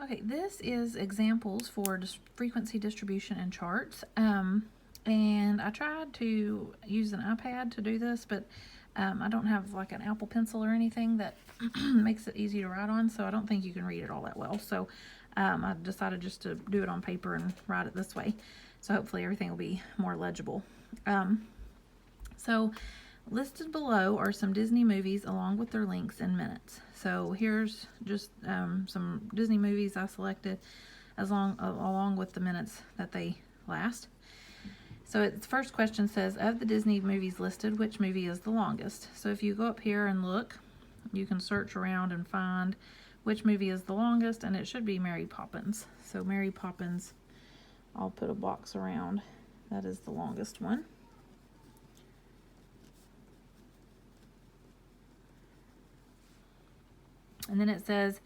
Okay, this is examples for frequency distribution and charts. And I tried to use an iPad to do this, but I don't have like an Apple Pencil or anything that makes it easy to write on, so I don't think you can read it all that well. So I decided just to do it on paper and write it this way. So hopefully everything will be more legible. So listed below are some Disney movies along with their links in minutes. So here's just some Disney movies I selected along with the minutes that they last. So its first question says, of the Disney movies listed, which movie is the longest? So if you go up here and look, you can search around and find which movie is the longest, and it should be Mary Poppins. So Mary Poppins, I'll put a box around. That is the longest one. And then it says,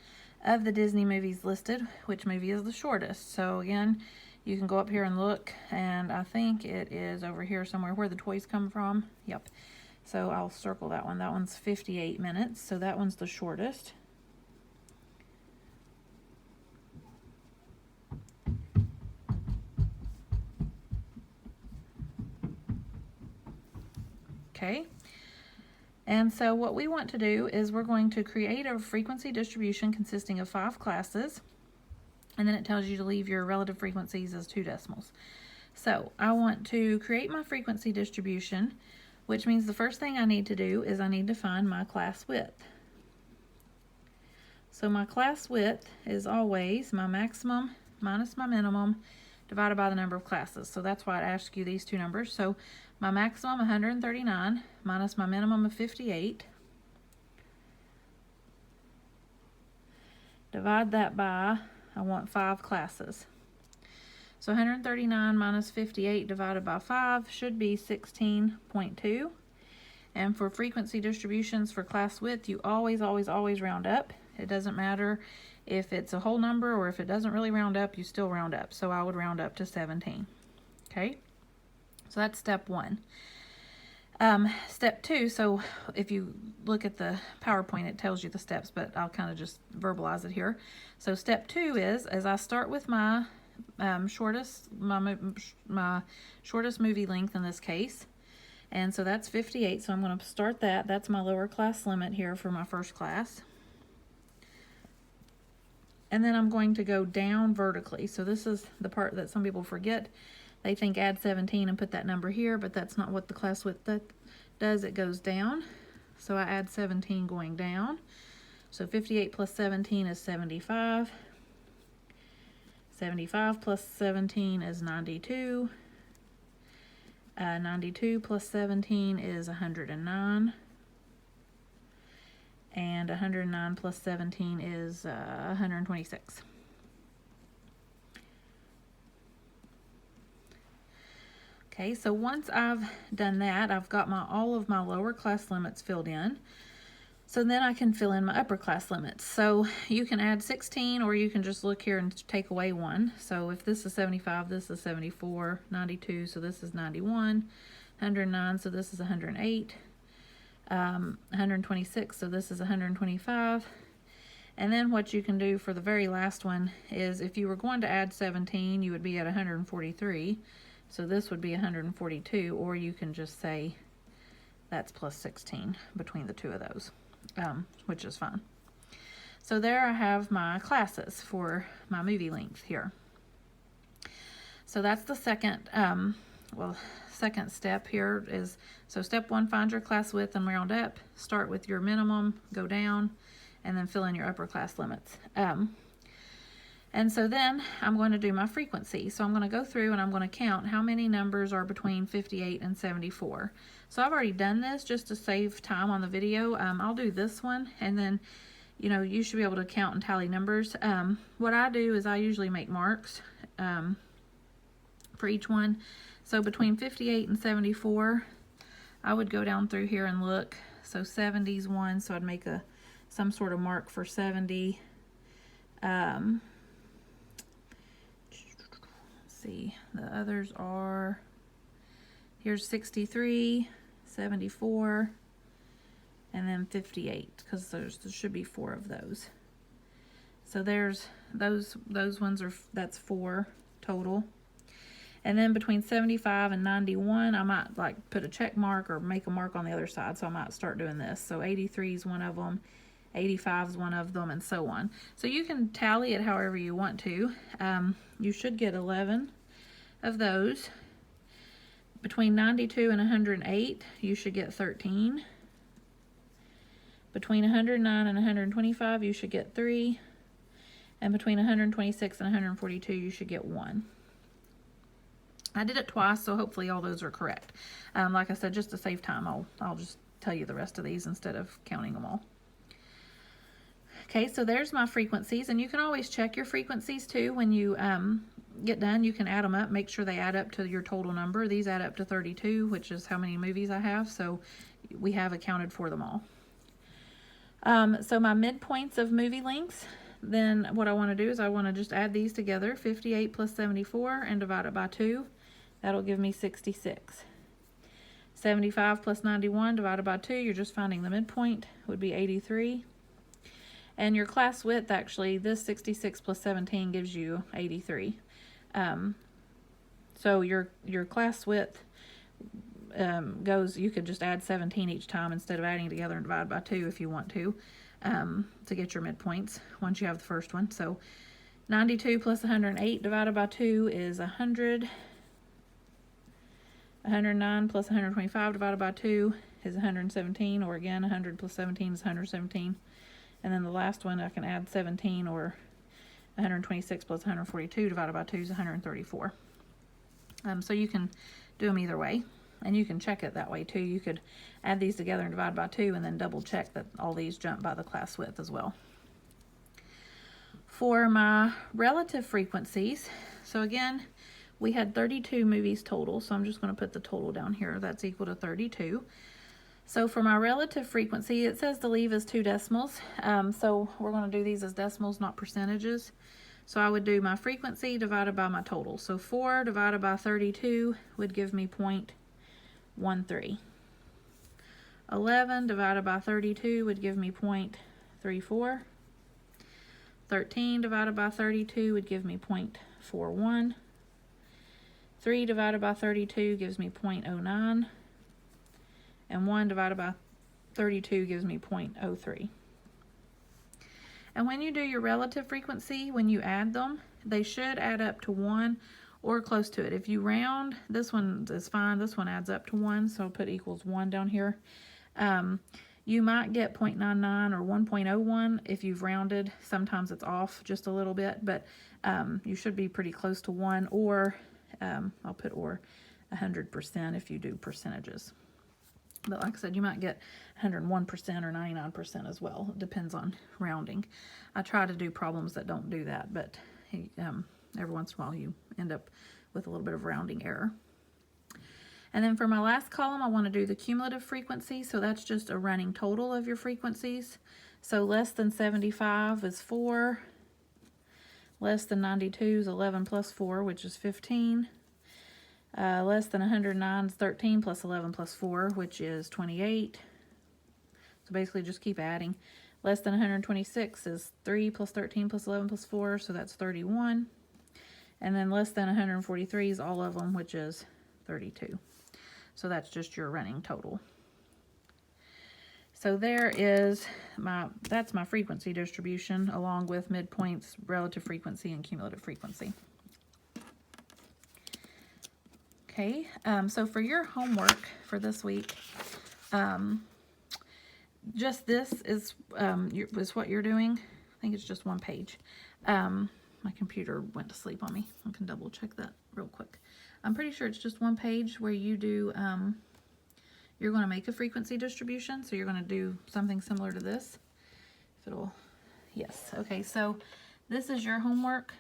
of the Disney movies listed, which movie is the shortest? So again, you can go up here and look, and I think it is over here somewhere where the toys come from. Yep. So I'll circle that one. That one's 58 minutes, so that one's the shortest. Okay. And so what we want to do is we're going to create a frequency distribution consisting of 5 classes, and then it tells you to leave your relative frequencies as 2 decimals. So I want to create my frequency distribution, which means the first thing I need to do is I need to find my class width. So my class width is always my maximum minus my minimum divided by the number of classes. So that's why I asked you these two numbers. So my maximum 139 minus my minimum of 58. Divide that by, I want 5 classes. So 139 minus 58 divided by 5 should be 16.2. And for frequency distributions for class width, you always round up. It doesn't matter if it's a whole number or if it doesn't really round up, you still round up. So I would round up to 17. Okay, so that's step 1. Step 2, so if you look at the PowerPoint, it tells you the steps, but I'll kind of just verbalize it here. So step 2 is, as I start with my shortest movie length in this case, and so that's 58, so I'm going to start that. That's my lower class limit here for my first class. And then I'm going to go down vertically. So this is the part that some people forget. They think add 17 and put that number here, but that's not what the class width does. It goes down. So I add 17 going down. So 58 plus 17 is 75. 75 plus 17 is 92. 92 plus 17 is 109. And 109 plus 17 is 126. Okay, so once I've done that, I've got all of my lower class limits filled in. So then I can fill in my upper class limits. So you can add 16, or you can just look here and take away 1. So if this is 75, this is 74, 92, so this is 91, 109, so this is 108. 126, so this is 125. And then what you can do for the very last one is, if you were going to add 17, you would be at 143. So this would be 142, or you can just say that's plus 16 between the two of those, which is fine. So there I have my classes for my movie length here. So that's the second, second step here is, so step 1, find your class width and round up. Start with your minimum, go down, and then fill in your upper class limits. And so then I'm going to do my frequency. So I'm going to go through and I'm going to count how many numbers are between 58 and 74. So I've already done this just to save time on the video. I'll do this one, and then you should be able to count and tally numbers. What I do is I usually make marks for each one. So between 58 and 74, I would go down through here and look. So 70's one, so I'd make some sort of mark for 70. Let's see, the others are, here's 63, 74, and then 58, because there should be 4 of those. So there's those ones that's 4 total. And then between 75 and 91, I might like put a check mark or make a mark on the other side. So I might start doing this. So 83 is one of them, 85 is one of them, and so on. So you can tally it however you want to. You should get 11 of those. Between 92 and 108, you should get 13. Between 109 and 125, you should get 3. And between 126 and 142, you should get 1. I did it twice, so hopefully all those are correct. Like I said, just to save time, I'll just tell you the rest of these instead of counting them all. Okay, so there's my frequencies, and you can always check your frequencies too when you get done. You can add them up, make sure they add up to your total number. These add up to 32, which is how many movies I have, so we have accounted for them all. So my midpoints of movie lengths, then what I want to do is I want to just add these together, 58 plus 74, and divide it by 2. That'll give me 66. 75 plus 91 divided by 2, you're just finding the midpoint, would be 83. And your class width, actually, this 66 plus 17 gives you 83. So your class width goes, you could just add 17 each time instead of adding together and divide by 2 if you want to get your midpoints once you have the first one. So 92 plus 108 divided by 2 is 100. 109 plus 125 divided by 2 is 117, or again, 100 plus 17 is 117. And then the last one, I can add 17, or 126 plus 142 divided by 2 is 134. So you can do them either way, and you can check it that way too. You could add these together and divide by 2 and then double check that all these jump by the class width as well. For my relative frequencies, so again, we had 32 movies total, so I'm just going to put the total down here. That's equal to 32. So for my relative frequency, it says to leave as 2 decimals. So we're going to do these as decimals, not percentages. So I would do my frequency divided by my total. So 4 divided by 32 would give me 0.13. 11 divided by 32 would give me 0.34. 13 divided by 32 would give me 0.41. 3 divided by 32 gives me 0.09. And 1 divided by 32 gives me 0.03. And when you do your relative frequency, when you add them, they should add up to 1 or close to it. If you round, this one is fine. This one adds up to 1, so I'll put equals 1 down here. You might get 0.99 or 1.01 if you've rounded. Sometimes it's off just a little bit, but you should be pretty close to 1, or I'll put or 100% if you do percentages. But like I said, you might get 101% or 99% as well. It depends on rounding. I try to do problems that don't do that, but every once in a while you end up with a little bit of rounding error. And then for my last column, I want to do the cumulative frequency. So that's just a running total of your frequencies. So less than 75 is 4. Less than 92 is 11 plus 4, which is 15. Less than 109 is 13 plus 11 plus 4, which is 28. So basically just keep adding. Less than 126 is 3 plus 13 plus 11 plus 4, so that's 31. And then less than 143 is all of them, which is 32. So that's just your running total. So there is that's my frequency distribution, along with midpoints, relative frequency, and cumulative frequency. Okay, so for your homework for this week, just this is what you're doing. I think it's just one page. My computer went to sleep on me. I can double check that real quick. I'm pretty sure it's just one page where you do, you're going to make a frequency distribution. So you're going to do something similar to this. If it'll, yes. Okay, so this is your homework.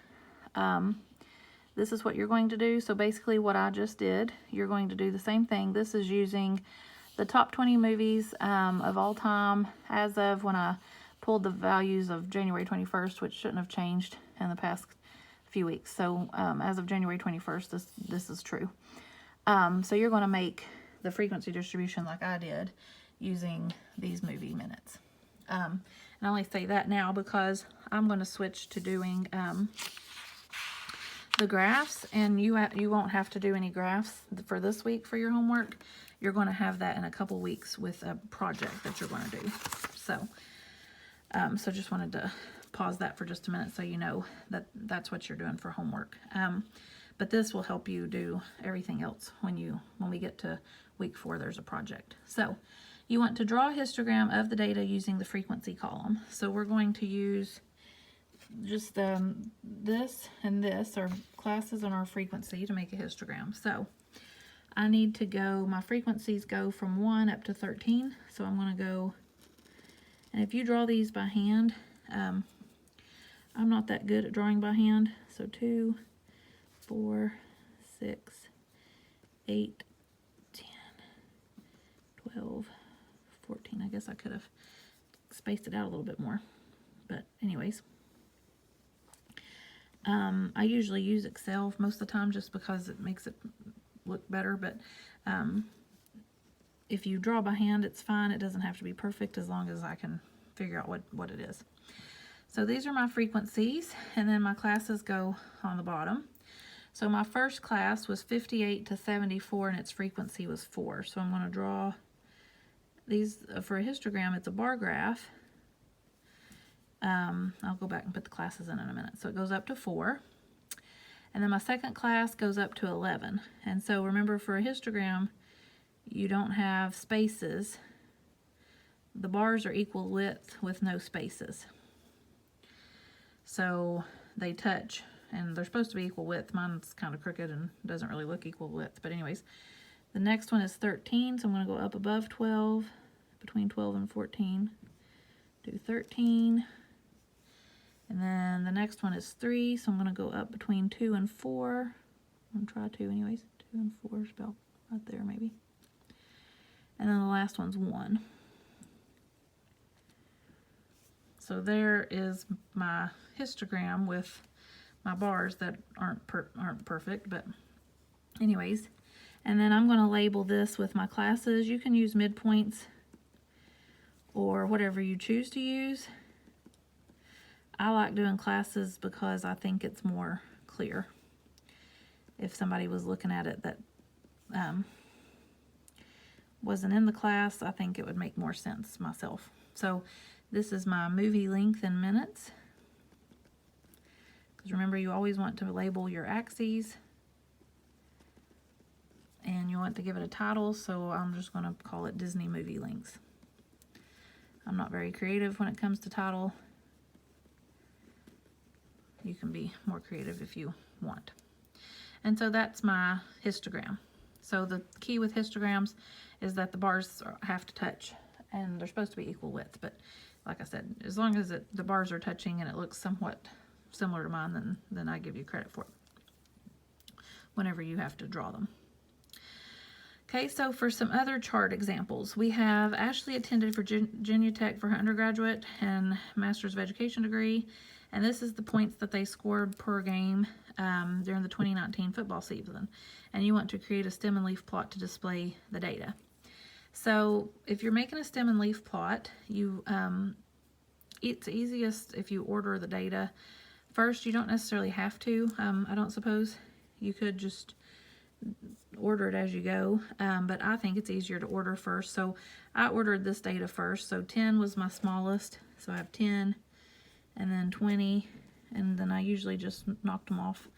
This is what you're going to do. So basically what I just did, you're going to do the same thing. This is using the top 20 movies of all time as of when I pulled the values of January 21st, which shouldn't have changed in the past few weeks. So as of January 21st, this is true. So you're going to make the frequency distribution like I did using these movie minutes. And I only say that now because I'm going to switch to doing the graphs, and you won't have to do any graphs for this week for your homework. You're going to have that in a couple weeks with a project that you're going to do. So, so just wanted to pause that for just a minute so you know that that's what you're doing for homework. But this will help you do everything else when we get to week 4. There's a project. So you want to draw a histogram of the data using the frequency column. So we're going to use just this and this, our classes and our frequency, to make a histogram. So I need to go, my frequencies go from 1 up to 13. So I'm going to go, and if you draw these by hand, I'm not that good at drawing by hand. So 2, 4, 6, 8, 10, 12, 14. I guess I could have spaced it out a little bit more. But anyways, I usually use Excel most of the time just because it makes it look better. But if you draw by hand, it's fine. It doesn't have to be perfect as long as I can figure out what it is. So these are my frequencies, and then my classes go on the bottom. So my first class was 58 to 74, and its frequency was 4. So I'm going to draw these for a histogram. It's a bar graph. I'll go back and put the classes in a minute. So it goes up to 4. And then my second class goes up to 11. And so remember, for a histogram, you don't have spaces. The bars are equal width with no spaces. So they touch, and they're supposed to be equal width. Mine's kind of crooked and doesn't really look equal width. But anyways, the next one is 13. So I'm going to go up above 12, between 12 and 14. Do 13. And then the next one is 3, so I'm going to go up between 2 and 4. I'm going to try 2 anyways. 2 and 4 is about right there maybe. And then the last one's 1. So there is my histogram with my bars that aren't perfect, but anyways. And then I'm going to label this with my classes. You can use midpoints or whatever you choose to use. I like doing classes because I think it's more clear. If somebody was looking at it that wasn't in the class, I think it would make more sense myself. So this is my movie length in minutes. Because remember, you always want to label your axes. And you want to give it a title, so I'm just going to call it Disney movie lengths. I'm not very creative when it comes to title. You can be more creative if you want. And so that's my histogram. So the key with histograms is that the bars have to touch, and they're supposed to be equal width. But like I said, as long as the bars are touching and it looks somewhat similar to mine, then I give you credit for it whenever you have to draw them. Okay, so for some other chart examples, we have Ashley attended Virginia Tech for her undergraduate and Master's of Education degree. And this is the points that they scored per game during the 2019 football season. And you want to create a stem and leaf plot to display the data. So if you're making a stem and leaf plot, it's easiest if you order the data first. You don't necessarily have to. I don't suppose. You could just order it as you go. But I think it's easier to order first. So I ordered this data first. So 10 was my smallest. So I have 10. And then 20, and then I usually just knocked them off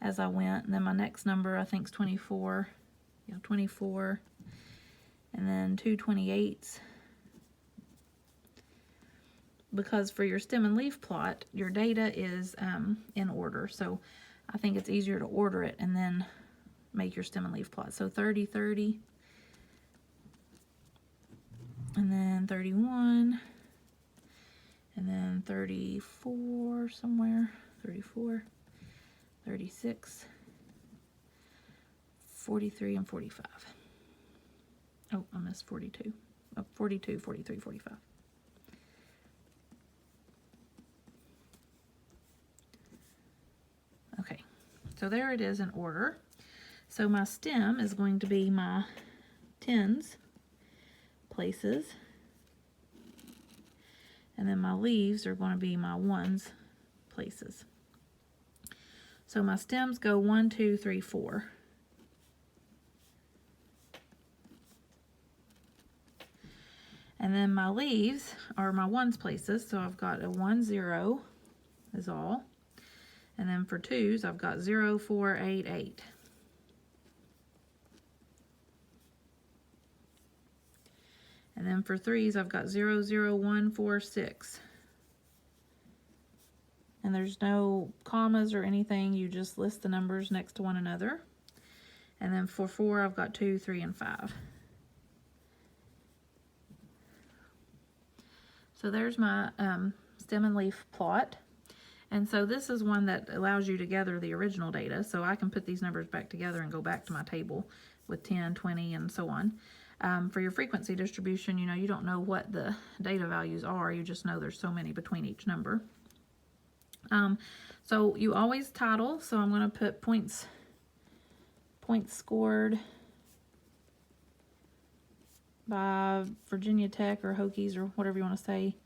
as I went. And then my next number, I think, is 24. Yeah, 24. And then 2 28s. Because for your stem and leaf plot, your data is in order. So I think it's easier to order it and then make your stem and leaf plot. So 30, 30. And then 31. And then 34 somewhere, 34, 36, 43, and 45. Oh, I missed 42. Oh, 42, 43, 45. Okay, so there it is in order. So my stem is going to be my tens places. And and then my leaves are going to be my ones places. So my stems go 1, 2, 3, 4. And then my leaves are my ones places, so I've got a 1, 0 is all. And then for twos, I've got 0, 4, 8, 8. And then for threes, I've got 0, 0, 1, 4, 6. And there's no commas or anything, you just list the numbers next to one another. And then for 4, I've got 2, 3, and 5. So there's my stem and leaf plot. And so this is one that allows you to gather the original data. So I can put these numbers back together and go back to my table with 10, 20, and so on. For your frequency distribution, you know, you don't know what the data values are. You just know there's so many between each number. So you always title. So I'm going to put points scored by Virginia Tech or Hokies or whatever you want to say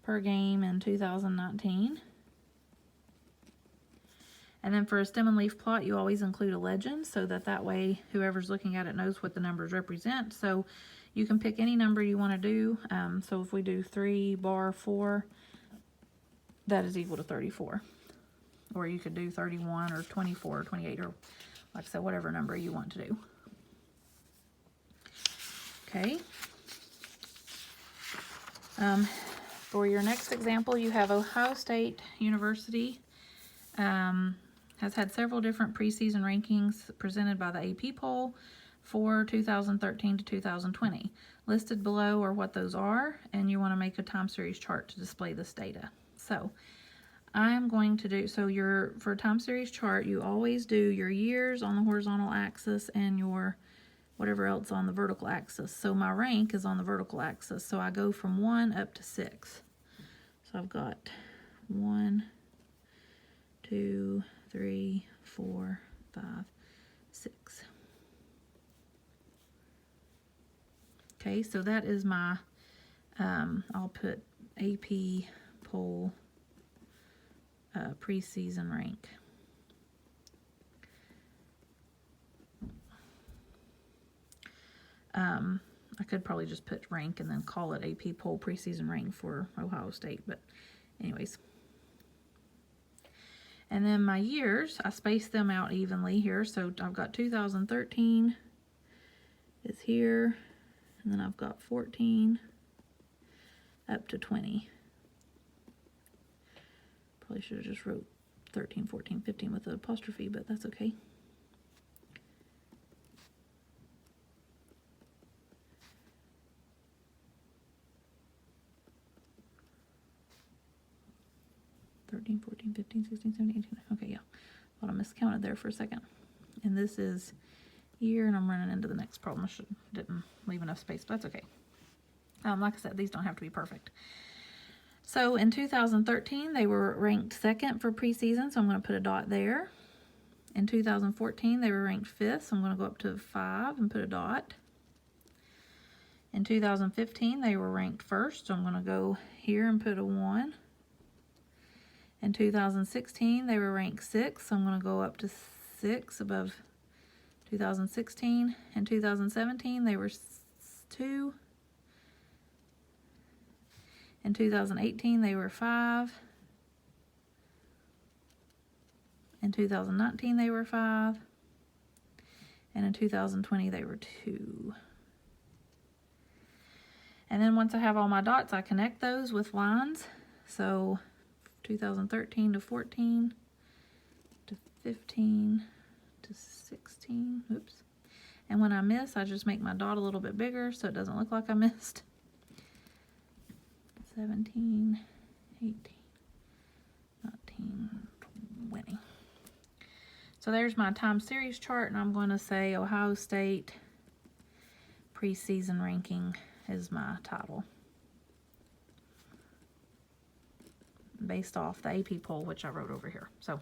per game in 2019. And then for a stem and leaf plot, you always include a legend so that way whoever's looking at it knows what the numbers represent. So you can pick any number you want to do. So if we do 3 bar 4, that is equal to 34. Or you could do 31 or 24 or 28 or, like I said, whatever number you want to do. Okay. For your next example, you have Ohio State University. Has had several different preseason rankings presented by the AP poll for 2013 to 2020. Listed below are what those are, and you want to make a time series chart to display this data. So I'm going to do, for a time series chart, you always do your years on the horizontal axis and your whatever else on the vertical axis. So my rank is on the vertical axis, so I go from 1 up to 6. So I've got 1, 2, 3, 4, 5, 6. Okay, so that is my, I'll put AP poll preseason rank. I could probably just put rank and then call it AP poll preseason rank for Ohio State, but anyways. And then my years, I spaced them out evenly here. So I've got 2013 is here, and then I've got 14 up to 20. Probably should have just wrote 13, 14, 15 with an apostrophe, but that's okay. (13, 14, 15, 16, 17, 18). Okay, yeah. Thought I miscounted there for a second. And this is year, and I'm running into the next problem. I didn't leave enough space, but that's okay. Like I said, these don't have to be perfect. So in 2013, they were ranked 2nd for preseason, so I'm going to put a dot there. In 2014, they were ranked 5th, so I'm going to go up to 5 and put a dot. In 2015, they were ranked 1st, so I'm going to go here and put a 1. In 2016, they were ranked 6th, so I'm going to go up to 6 above 2016. In 2017, they were 2. In 2018, they were 5. In 2019, they were 5. And in 2020, they were 2. And then once I have all my dots, I connect those with lines. So 2013 to 14 to 15 to 16. Oops. And when I miss, I just make my dot a little bit bigger so it doesn't look like I missed. 17, 18, 19, 20. So there's my time series chart, and I'm going to say Ohio State preseason ranking is my title, based off the AP poll, which I wrote over here. So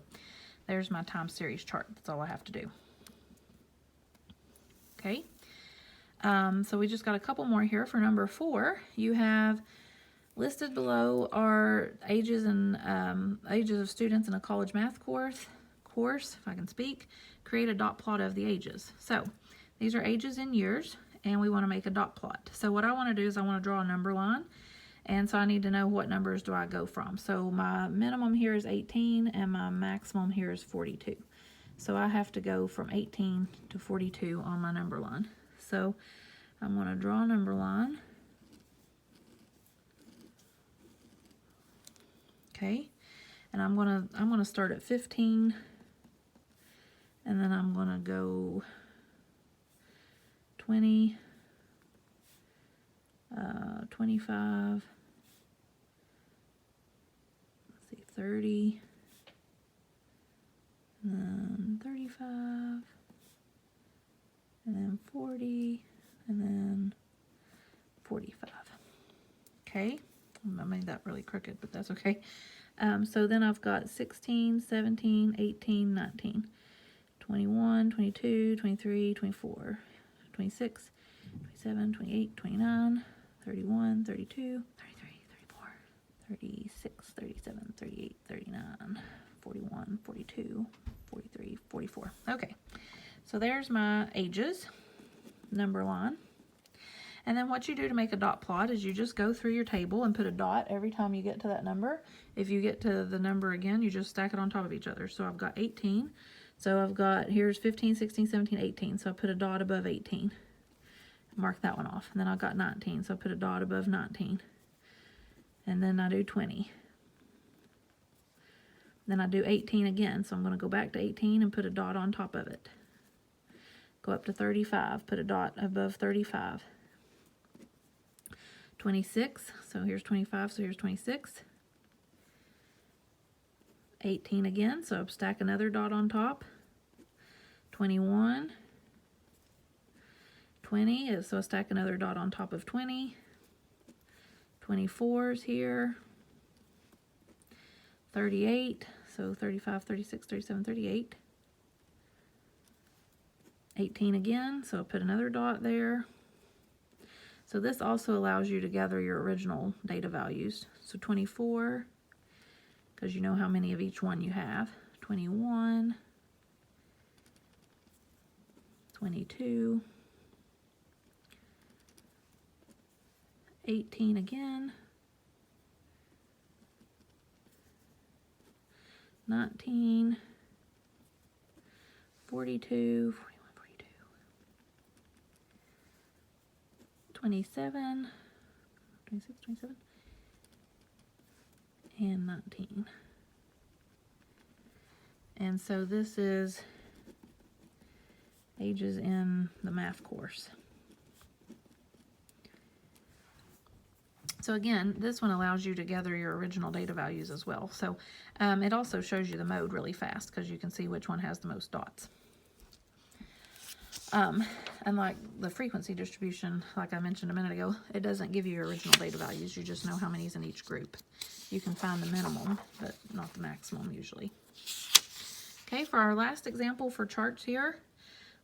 there's my time series chart. That's all I have to do. Okay. So we just got a couple more here. For number 4, you have Listed below are ages and ages of students in a college math course, if I can speak. Create a dot plot of the ages. So these are ages in years, and we want to make a dot plot. So what I want to do is I want to draw a number line, and so I need to know what numbers do I go from. So my minimum here is 18, and my maximum here is 42. So I have to go from 18 to 42 on my number line. So I'm going to draw a number line. Okay, and I'm gonna start at 15, and then I'm gonna go 20, 25, let's see, 30, and then 35, and then 40, and then 45. Okay, I made that really crooked, but that's okay. So then I've got 16, 17, 18, 19, 21, 22, 23, 24, 26, 27, 28, 29, 31, 32, 33, 34, 36, 37, 38, 39, 41, 42, 43, 44. Okay, so there's my ages number line. And then what you do to make a dot plot is you just go through your table and put a dot every time you get to that number. If you get to the number again, you just stack it on top of each other. So I've got 18. So I've got, here's 15, 16, 17, 18. So I put a dot above 18. Mark that one off. And then I've got 19. So I put a dot above 19. And then I do 20. Then I do 18 again. So I'm going to go back to 18 and put a dot on top of it. Go up to 35. Put a dot above 35. 26, so here's 25, so here's 26. 18 again, so I'll stack another dot on top. 21. 20, so I stack another dot on top of 20. 24 is here. 38, so 35, 36, 37, 38. 18 again, so I'll put another dot there. So this also allows you to gather your original data values. So 24, because you know how many of each one you have. 21, 22, 18 again, 19, 42, 41, 42, 27, 26, 27, and 19. And so this is ages in the math course. So again, this one allows you to gather your original data values as well. So it also shows you the mode really fast because you can see which one has the most dots. Unlike the frequency distribution, like I mentioned a minute ago, it doesn't give you your original data values. You just know how many is in each group. You can find the minimum, but not the maximum usually. Okay, for our last example for charts here,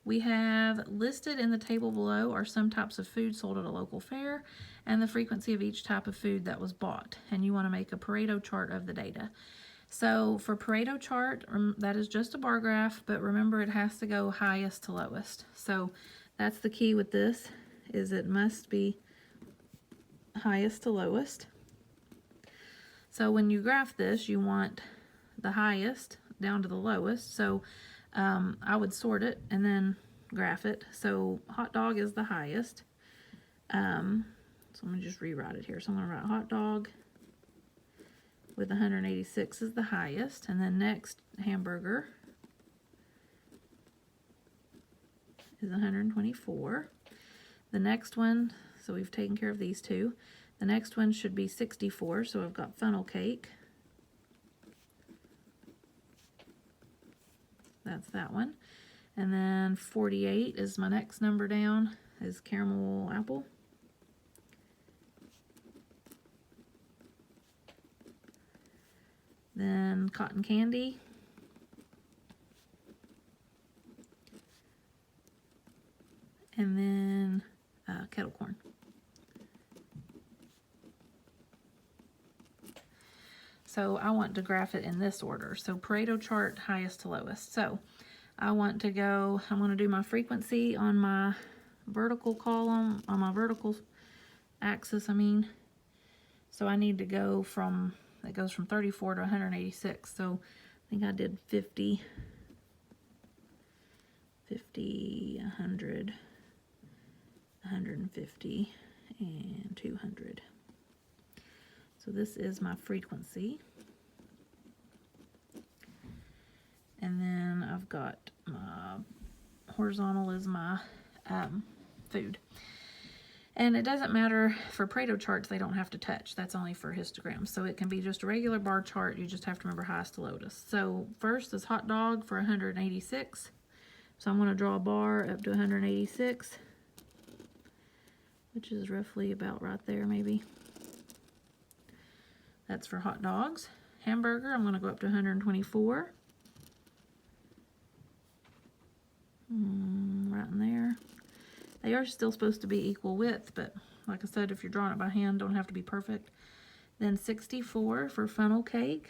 we have listed in the table below are some types of food sold at a local fair and the frequency of each type of food that was bought. And you want to make a Pareto chart of the data. So for Pareto chart, that is just a bar graph, but remember it has to go highest to lowest. So that's the key with this, is it must be highest to lowest. So when you graph this, you want the highest down to the lowest. So I would sort it and then graph it. So hot dog is the highest. So I'm going to just rewrite it here. So I'm going to write hot dog with 186 is the highest. And then next, hamburger is 124. The next one, so we've taken care of these two. The next one should be 64. So I've got funnel cake. That's that one. And then 48 is my next number down, is caramel apple. Then cotton candy. And then kettle corn. So I want to graph it in this order. So Pareto chart, highest to lowest. So I want to go, I'm going to do my frequency on my vertical column, on my vertical axis, I mean. So I need to go from, it goes from 34 to 186. So I think I did 50, 100, 150, and 200. So this is my frequency. And then I've got my horizontal is my food. And it doesn't matter for Pareto charts, they don't have to touch. That's only for histograms. So it can be just a regular bar chart. You just have to remember highest to lowest. So first is hot dog for 186. So I'm going to draw a bar up to 186, which is roughly about right there maybe. That's for hot dogs. Hamburger, I'm going to go up to 124. Right in there. They are still supposed to be equal width, but like I said, if you're drawing it by hand, don't have to be perfect. Then 64 for funnel cake.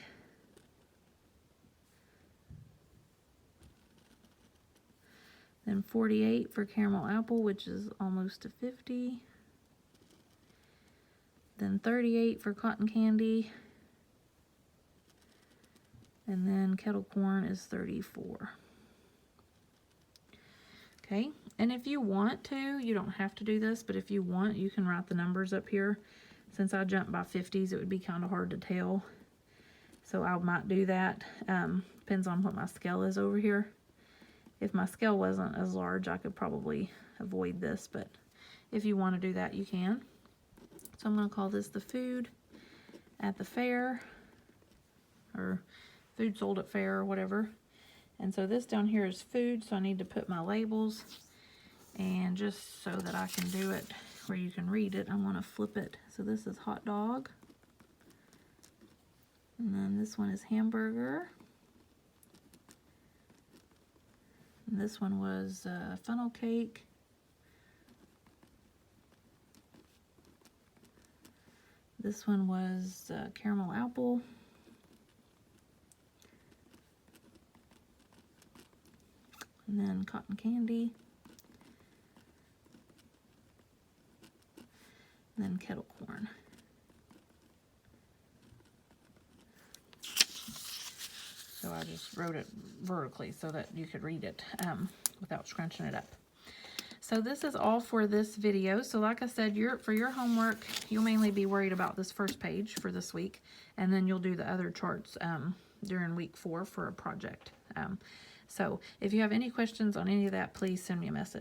Then 48 for caramel apple, which is almost to 50. Then 38 for cotton candy. And then kettle corn is 34. Okay, and if you want to, you don't have to do this, but if you want, you can write the numbers up here. Since I jumped by 50s, it would be kind of hard to tell. So I might do that. Depends on what my scale is over here. If my scale wasn't as large, I could probably avoid this, but if you want to do that, you can. So I'm going to call this the food at the fair, or food sold at fair, or whatever. And so this down here is food, so I need to put my labels. And just so that I can do it where you can read it, I'm going to flip it. So this is hot dog. And then this one is hamburger. And this one was funnel cake. This one was caramel apple. And then cotton candy. And then kettle corn. So I just wrote it vertically so that you could read it without scrunching it up. So this is all for this video. So like I said, for your homework, you'll mainly be worried about this first page for this week, and then you'll do the other charts during week 4 for a project. So if you have any questions on any of that, please send me a message.